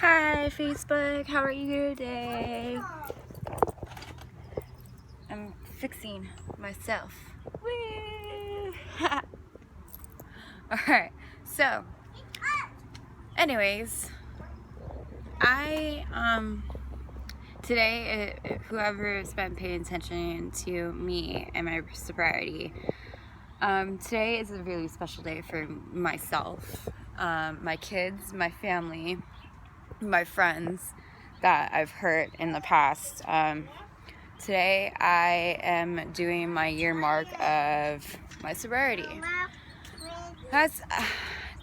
Hi Facebook, how are you today? I'm fixing myself. Woo! Alright, so anyways, today, whoever's been paying attention to me and my sobriety, today is a really special day for myself, my kids, my family, my friends that I've hurt in the past. Today I am doing my year mark of my sobriety. That's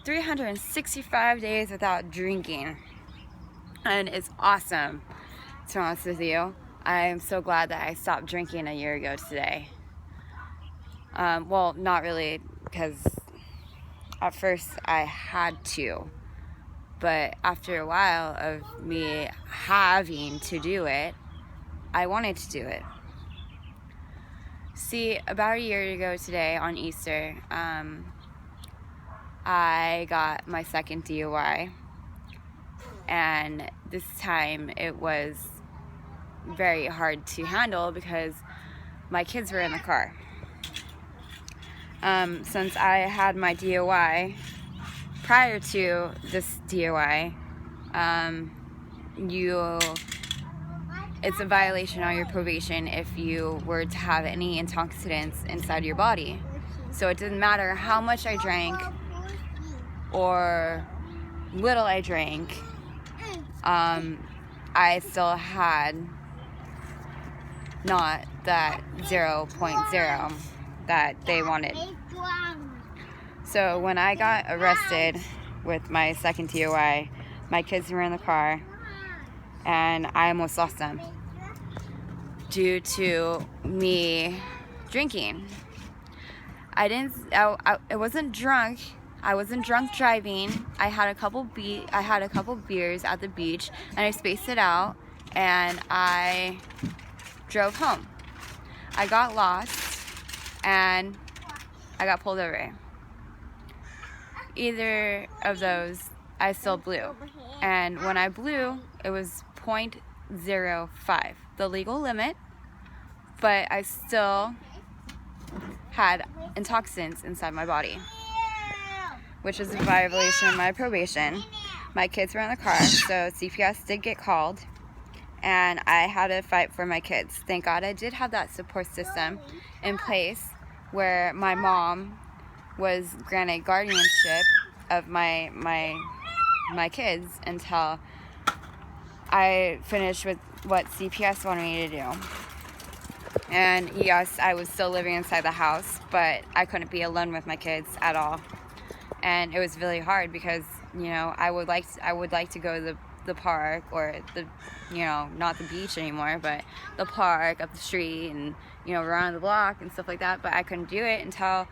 365 days without drinking, and it's awesome, to be honest with you. I'm so glad that I stopped drinking a year ago today. Well, not really, because at first I had to, but after a while of me having to do it, I wanted to do it. See, about a year ago today on Easter, I got my second DUI, and this time it was very hard to handle because my kids were in the car. Since I had my DUI prior to this DUI, it's a violation on your probation if you were to have any intoxicants inside your body. So it didn't matter how much I drank or little I drank, I still had not that 0.0 that they wanted. So when I got arrested with my second DUI, my kids were in the car and I almost lost them due to me drinking. I wasn't drunk. I wasn't drunk driving. I had a couple beers at the beach, and I spaced it out, and I drove home. I got lost, and I got pulled over. Either of those, I still blew. And when I blew, it was 0.05, the legal limit, but I still had intoxicants inside my body, which is a violation of my probation. My kids were in the car, so CPS did get called, and I had to fight for my kids. Thank God I did have that support system in place where my mom was granted guardianship of my kids until I finished with what CPS wanted me to do. And yes, I was still living inside the house, but I couldn't be alone with my kids at all. And it was really hard because, I would like to go to the park, or not the beach anymore, but the park up the street and, around the block and stuff like that. But I couldn't do it until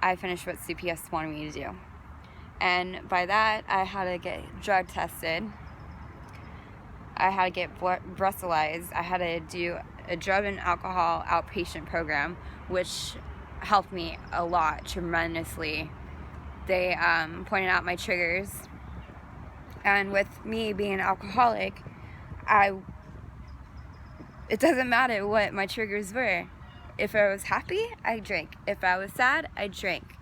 I finished what CPS wanted me to do. And by that, I had to get drug tested. I had to get breathalyzed. I had to do a drug and alcohol outpatient program, which helped me a lot, tremendously. They pointed out my triggers, and with me being an alcoholic, it doesn't matter what my triggers were. If I was happy, I drank. If I was sad, I drank.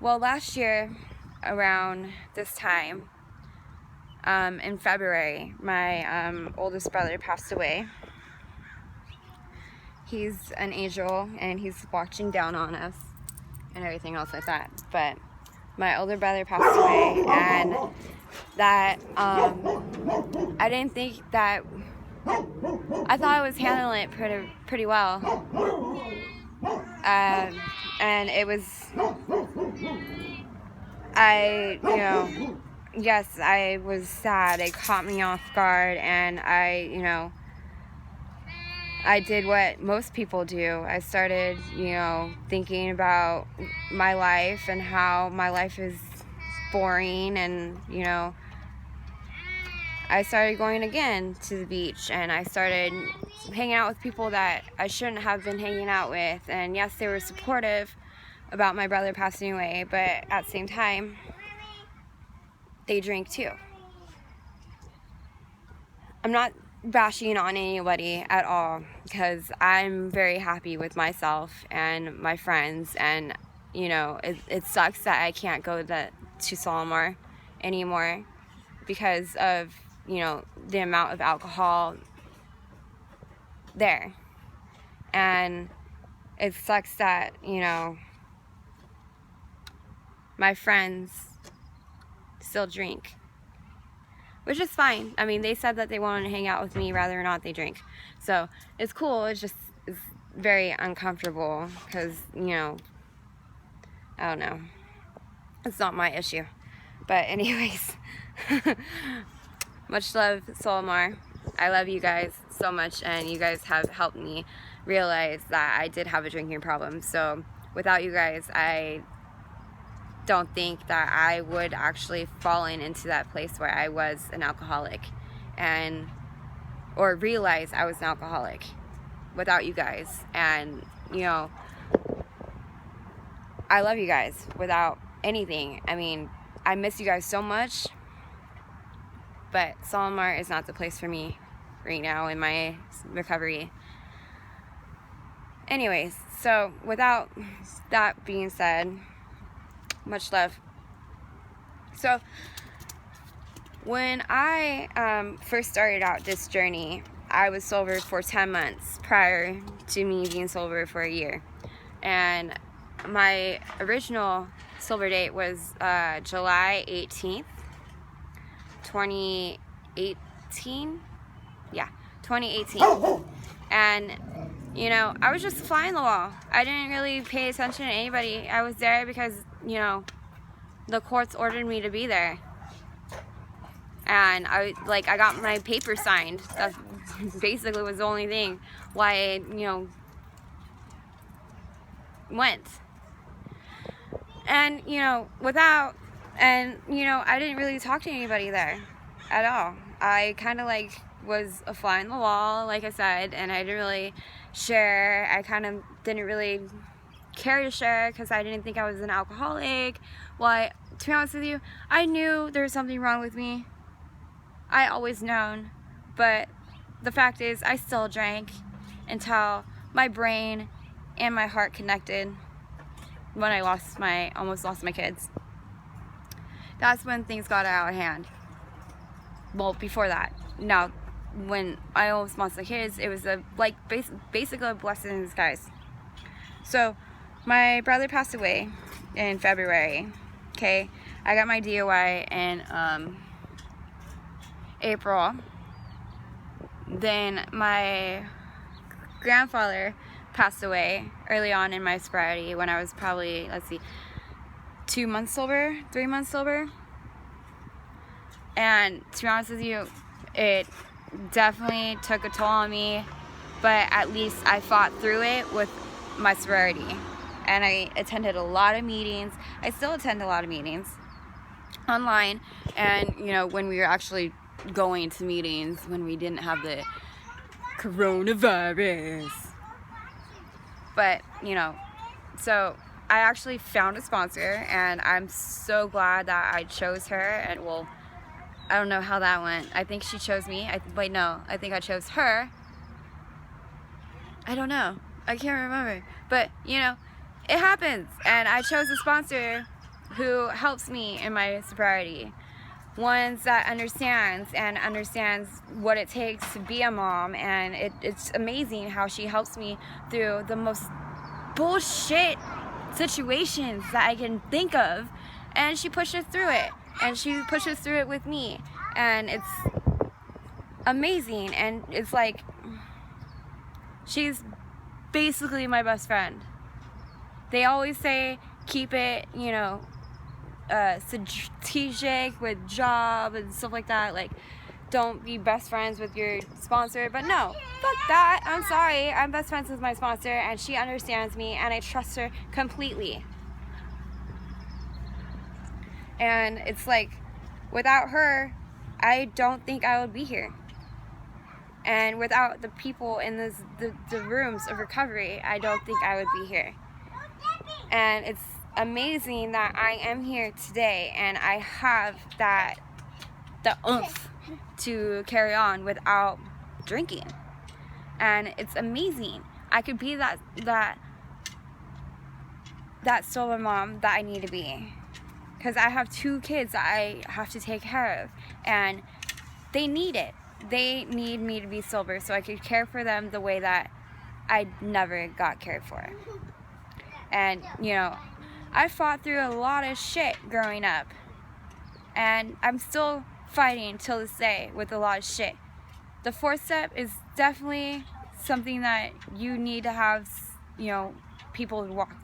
Well, last year around this time, in February, my oldest brother passed away. He's an angel, and he's watching down on us and everything else like that. But my older brother passed away, and that I didn't think that. I thought I was handling it pretty well, and it was. Yes, I was sad. It caught me off guard, and I did what most people do. I started, thinking about my life and how my life is boring, and, I started going again to the beach, and I started hanging out with people that I shouldn't have been hanging out with. And yes, they were supportive about my brother passing away, but at the same time, they drink too. I'm not bashing on anybody at all, because I'm very happy with myself and my friends, and you know, it sucks that I can't go to Solimar anymore because of, you know, the amount of alcohol there. And it sucks that, you know, my friends still drink, which is fine. I mean, they said that they want to hang out with me rather or not they drink. So it's cool. It's just, it's very uncomfortable because, you know, I don't know. It's not my issue. But anyways, much love, Solimar. I love you guys so much, and you guys have helped me realize that I did have a drinking problem. So without you guys, I don't think that I would actually fallen into that place where I was an alcoholic, and or realize I was an alcoholic without you guys. And you know, I love you guys without anything. I mean, I miss you guys so much, but Solimar is not the place for me right now in my recovery. Anyways, so without that being said, much love. So when I first started out this journey, I was sober for 10 months prior to me being sober for a year. And my original sober date was July 18th, 2018. Yeah, 2018. And you know, I was just flying the wall. I didn't really pay attention to anybody. I was there because, you know, the courts ordered me to be there. And I got my paper signed. That basically was the only thing why I, you know, went. And, you know, I didn't really talk to anybody there at all. I kind of was a fly in the wall, like I said, and I didn't really share. I kind of didn't really care to share because I didn't think I was an alcoholic. Well, to be honest with you, I knew there was something wrong with me. I always known, but the fact is I still drank until my brain and my heart connected when I almost lost my kids. That's when things got out of hand. Well, before that. Now, when I almost lost my kids, it was basically a blessing in disguise. So my brother passed away in February. Okay, I got my DUI in April. Then my grandfather passed away early on in my sobriety when I was probably, 2 months sober, 3 months sober. And to be honest with you, it definitely took a toll on me, but at least I fought through it with my sobriety. And I attended a lot of meetings. I still attend a lot of meetings online. And, you know, when we were actually going to meetings, when we didn't have the coronavirus. But, you know, so I actually found a sponsor, and I'm so glad that I chose her. And, well, I don't know how that went. I think she chose me. I think I chose her. I don't know. I can't remember. But, you know, it happens. And I chose a sponsor who helps me in my sobriety. One that understands what it takes to be a mom. And it's amazing how she helps me through the most bullshit situations that I can think of. And she pushes through it. And she pushes through it with me. And it's amazing. And it's like, she's basically my best friend. They always say, keep it, you know, strategic with job and stuff like that. Like, don't be best friends with your sponsor. But no, fuck that. I'm sorry. I'm best friends with my sponsor, and she understands me, and I trust her completely. And it's like, without her, I don't think I would be here. And without the people in the rooms of recovery, I don't think I would be here. And it's amazing that I am here today, and I have the oomph to carry on without drinking. And it's amazing. I could be that sober mom that I need to be, because I have 2 kids that I have to take care of, and they need it. They need me to be sober so I could care for them the way that I never got cared for. And you know, I fought through a lot of shit growing up, and I'm still fighting till this day with a lot of shit. The 4th step is definitely something that you need to have, you know, people walk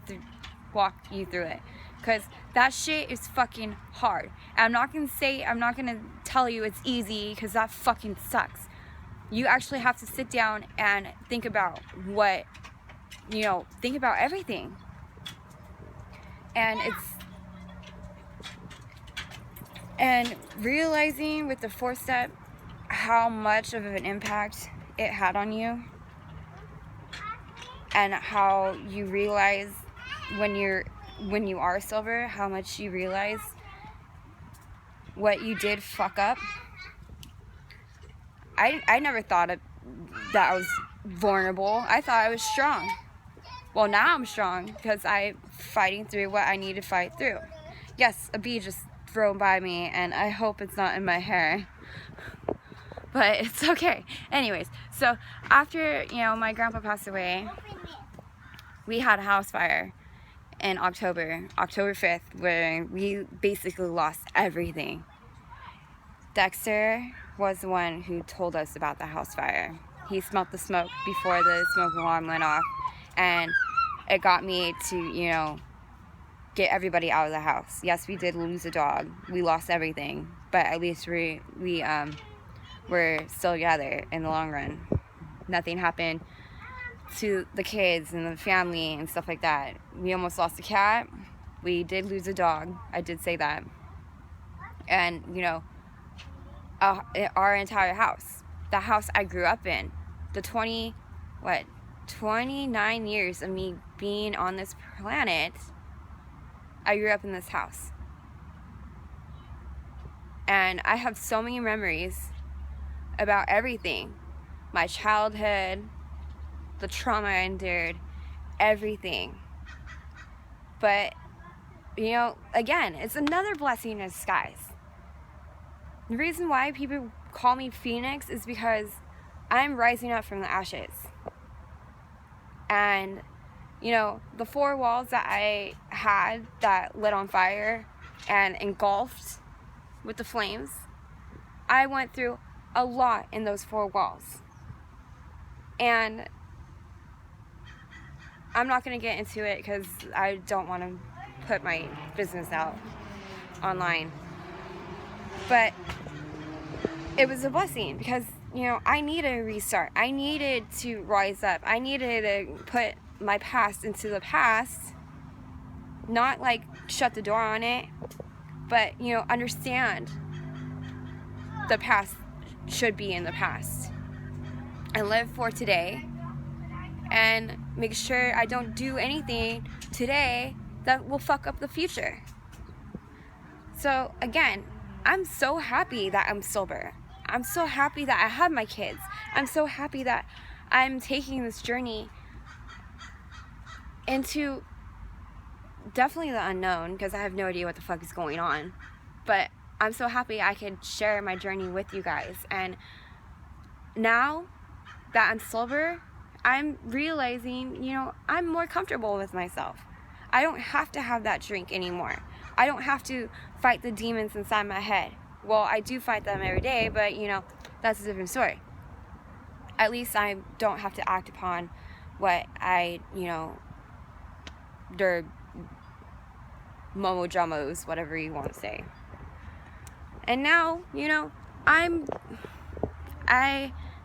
you through it, because that shit is fucking hard. And I'm not gonna tell you it's easy, because that fucking sucks. You actually have to sit down and think about think about everything. And realizing with the 4th step how much of an impact it had on you, and how you realize when you are sober, how much you realize what you did fuck up. I never thought that I was vulnerable. I thought I was strong. Well, now I'm strong because I'm fighting through what I need to fight through. Yes, a bee just drove by me, and I hope it's not in my hair. But it's okay. Anyways, so after, you know, my grandpa passed away, we had a house fire in October 5th, where we basically lost everything. Dexter was the one who told us about the house fire. He smelled the smoke before the smoke alarm went off, and it got me to, you know, get everybody out of the house. Yes, we did lose a dog. We lost everything, but at least we're still together in the long run. Nothing happened to the kids and the family and stuff like that. We almost lost a cat. We did lose a dog. I did say that. And, you know, our entire house, the house I grew up in, the 29 years of me being on this planet, I grew up in this house. And I have so many memories about everything. My childhood, the trauma I endured, everything. But, you know, again, it's another blessing in disguise. The reason why people call me Phoenix is because I'm rising up from the ashes. And, you know, the 4 walls that I had that lit on fire and engulfed with the flames, I went through a lot in those 4 walls. And I'm not going to get into it because I don't want to put my business out online. But it was a blessing because, you know, I needed a restart. I needed to rise up. I needed to put my past into the past. Not like shut the door on it, but, you know, understand the past should be in the past. And live for today. And make sure I don't do anything today that will fuck up the future. So again, I'm so happy that I'm sober. I'm so happy that I have my kids. I'm so happy that I'm taking this journey into definitely the unknown, because I have no idea what the fuck is going on. But I'm so happy I could share my journey with you guys. And now that I'm sober, I'm realizing, you know, I'm more comfortable with myself. I don't have to have that drink anymore. I don't have to fight the demons inside my head. Well, I do fight them every day, but, you know, that's a different story. At least I don't have to act upon what I, you know, their momo jamos, whatever you want to say. And now, you know, I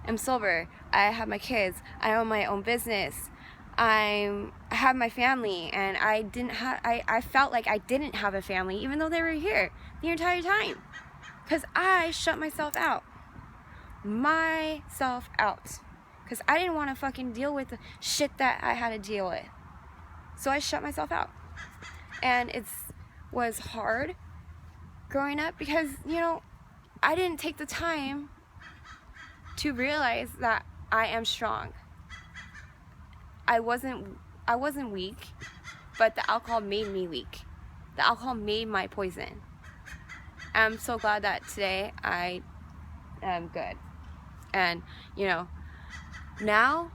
am sober. I have my kids. I own my own business. I have my family, and I felt like I didn't have a family, even though they were here the entire time, because I shut myself out, because I didn't want to fucking deal with the shit that I had to deal with. So I shut myself out, and it was hard growing up because, you know, I didn't take the time to realize that I am strong. I wasn't weak, but the alcohol made me weak. The alcohol made my poison. I'm so glad that today I am good. And, you know, now